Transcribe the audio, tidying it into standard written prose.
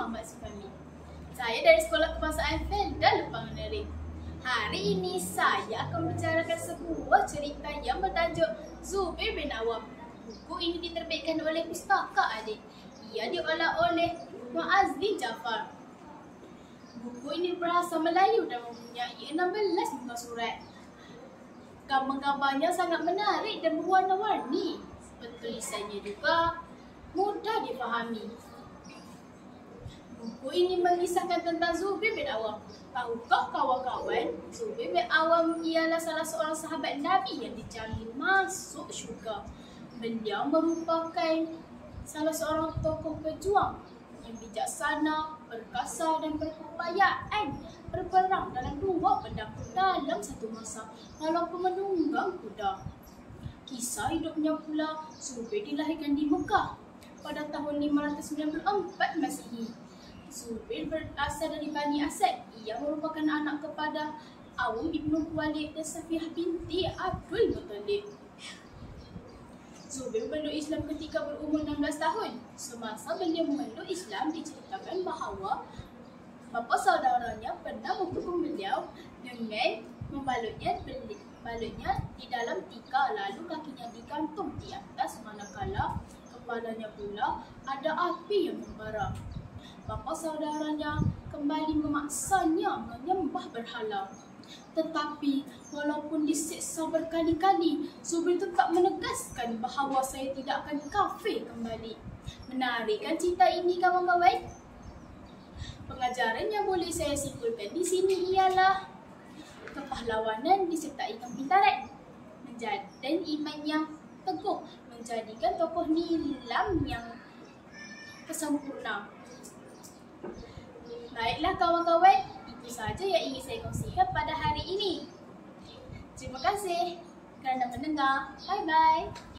Muhammad Sufami. Saya dari Sekolah Kebangsaan Felda Lepang Nerik. Hari ini saya akan membicarakan sebuah cerita yang bertajuk Zubair bin Awam. Buku ini diterbitkan oleh Pustaka Adik. Ia diolah oleh Muazzin Jaafar. Buku ini berbahasa Melayu dan mempunyai 16 muka surat. Gambar-gambarnya sangat menarik dan berwarna-warni. Penulisannya juga mudah difahami. Buku ini mengisahkan tentang Zubair bin Awam. Tahukah kawan-kawan, Zubair bin Awam ialah salah seorang sahabat Nabi yang dijamin masuk syurga. Beliau merupakan salah seorang tokoh pejuang yang bijaksana, perkasa dan berkepayaan berperang dalam 2 pedang dalam satu masa walaupun menunggang kuda. Kisah hidupnya pula, Zubair dilahirkan di Mekah pada tahun 594 Masihi. Zubair berasal dari Bani Asad. Ia merupakan anak kepada Awam ibnu Walid dan Safiyah binti Abdul Muttalib. Zubair memeluk Islam ketika berumur 16 tahun. Semasa beliau memeluk Islam, diceritakan bahawa bapa saudaranya pernah menghukum beliau dengan membalutnya di dalam tikar, lalu kakinya digantung di atas, manakala kepalanya pula ada api yang membara. Bapa saudaranya kembali memaksanya menyembah berhala. Tetapi walaupun disiksa berkali-kali, Zubair tetap menegaskan bahawa saya tidak akan kafir kembali. Menarik kan cerita ini kawan-kawan? Pengajaran yang boleh saya simpulkan di sini ialah kepahlawanan disertai kepintaran dan iman yang teguh menjadikan tokoh nilam yang kesempurna. Baiklah kawan-kawan, itu sahaja yang ingin saya kongsikan pada hari ini. Terima kasih kerana mendengar. Bye-bye.